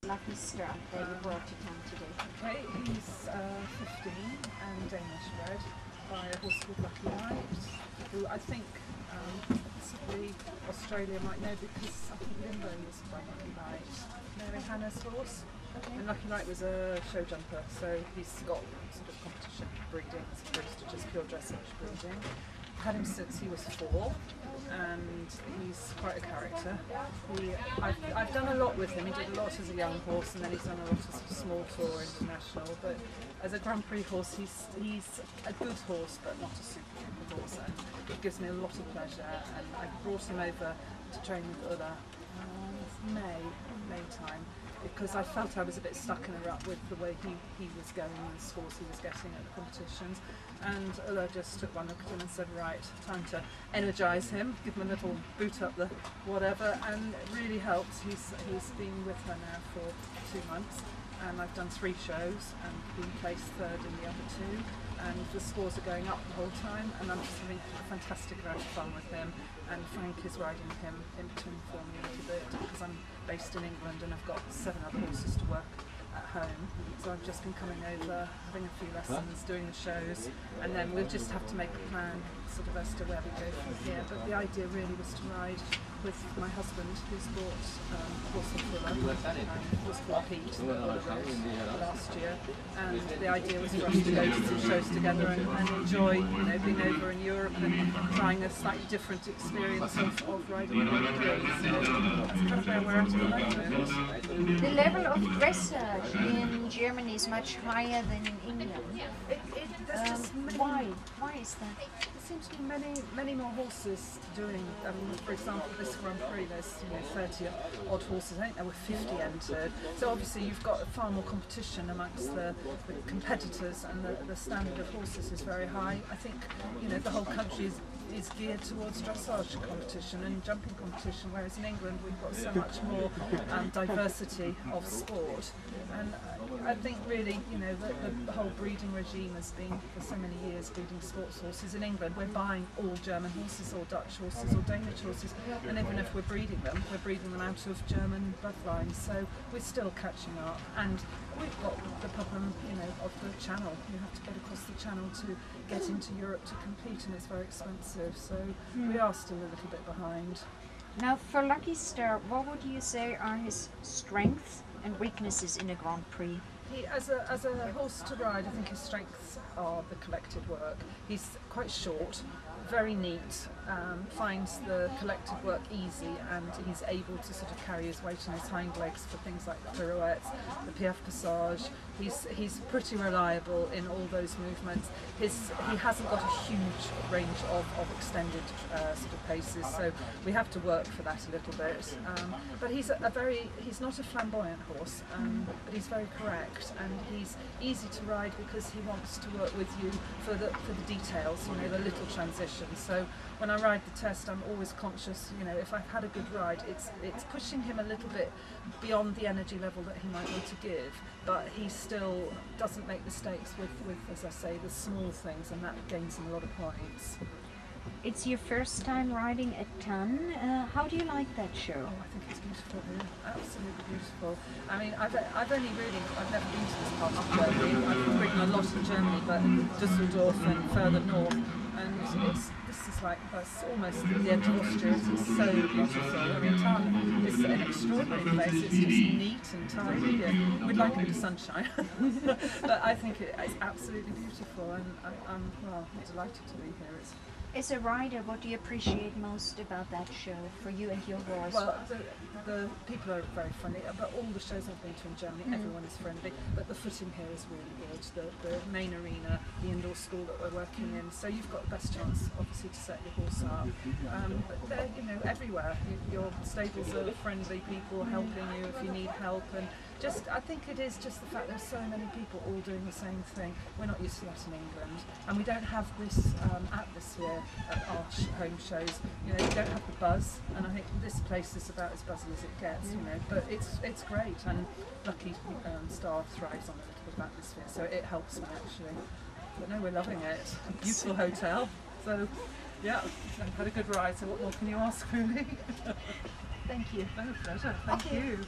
Lucky Star that you brought to town today. Okay, he's 15 and Danish bred by a horse called Lucky Light, who I think possibly Australia might know because I think Limbo was by Lucky Light, Mary Hannah's horse. Okay. And Lucky Light was a show jumper, so he's got sort of competition breeding as opposed to just pure dressage breeding. Had him since he was 4, and he's quite a character. I've done a lot with him. He did a lot as a young horse, and then he's done a lot as a small tour international. But as a Grand Prix horse, he's a good horse, but not a super good horse, and it gives me a lot of pleasure. And I brought him over to train with Ulla May time, because I felt I was a bit stuck in a rut with the way he was going and the scores he was getting at the competitions. And Ulla just took one look at him and said, right, time to energise him, give him a little boot up the whatever, and it really helped. He's been with her now for 2 months, and I've done 3 shows and been placed 3rd in the other 2, and the scores are going up the whole time, and I'm just having a fantastic amount of fun with him. And Frank is riding him in between for me a little bit, because I'm based in England and I've got 7 other horses to work at home, so I've just been coming over, having a few lessons, doing the shows, and then we'll just have to make a plan sort of as to where we go from here. But the idea really was to ride with my husband, who's bought horse and Fuller, was called Pete, that Ulla rode last year, and the idea was for us to go to some shows together and enjoy, you know, being over in Europe and trying a slightly different experience of riding a Grand Prix. So that's kind of where we're at the moment. The level of dressage in Germany is much higher than in England. Why? Why is that? There seems to be many more horses doing. For example, this Grand Prix, there's 30 odd horses. I think there were 50 entered. So obviously you've got far more competition amongst the competitors, and the standard of horses is very high. I think the whole country is geared towards dressage competition and jumping competition, whereas in England we've got so much more diversity of sport. And I think really, the whole breeding regime has been for so many years breeding sports horses. In England we're buying all German horses or Dutch horses or Danish horses, and even if we're breeding them out of German bloodlines, so we're still catching up. And we've got the problem, of the channel. You have to get across the channel to get into Europe to compete, and it's very expensive, so we are still a little bit behind. Now, for Lucky Star, what would you say are his strengths and weaknesses in a Grand Prix? As a horse to ride, I think his strengths are the collected work. He's quite short, very neat, finds the collected work easy, and he's able to sort of carry his weight on his hind legs for things like the pirouettes, the piaffe passage. He's pretty reliable in all those movements. He hasn't got a huge range of extended sort of paces, so we have to work for that a little bit. But he's not a flamboyant horse, but he's very correct, and he's easy to ride because he wants to work with you for the details, the little transitions. So when I ride the test, I'm always conscious, if I've had a good ride, it's pushing him a little bit beyond the energy level that he might need to give, but he still doesn't make mistakes with, as I say, the small things, and that gains him a lot of points. It's your first time riding at Thann. How do you like that show? Oh, I think it's beautiful here. Absolutely beautiful. I mean, I've never been to this part of Germany. I've ridden a lot in Germany, but Düsseldorf and further north. And this is like, that's almost the edge of Austria. It's so beautiful. I mean, Thann is an extraordinary place. It's just neat and tidy. And we'd like a bit of sunshine, but I think it's absolutely beautiful, and I'm delighted to be here. As a rider, what do you appreciate most about that show for you and your horse? Well, the people are very friendly, but all the shows I've been to in Germany, everyone is friendly, but the footing here is really good. The main arena, the indoor school that we're working in, so you've got the best chance, obviously, to set your horse up. But they're, everywhere. Your stables are friendly people helping you if you need help, and I think it is just the fact there's so many people all doing the same thing. We're not used to that in England, and we don't have this atmosphere at our home shows. You don't have the buzz, and I think this place is about as buzzy as it gets. But it's great, and Lucky Star thrives on a little bit of atmosphere, so it helps me actually. But no, we're loving it. A beautiful hotel, so yeah, I've had a good ride. So what more can you ask, really? Thank you. No, pleasure. Thank you.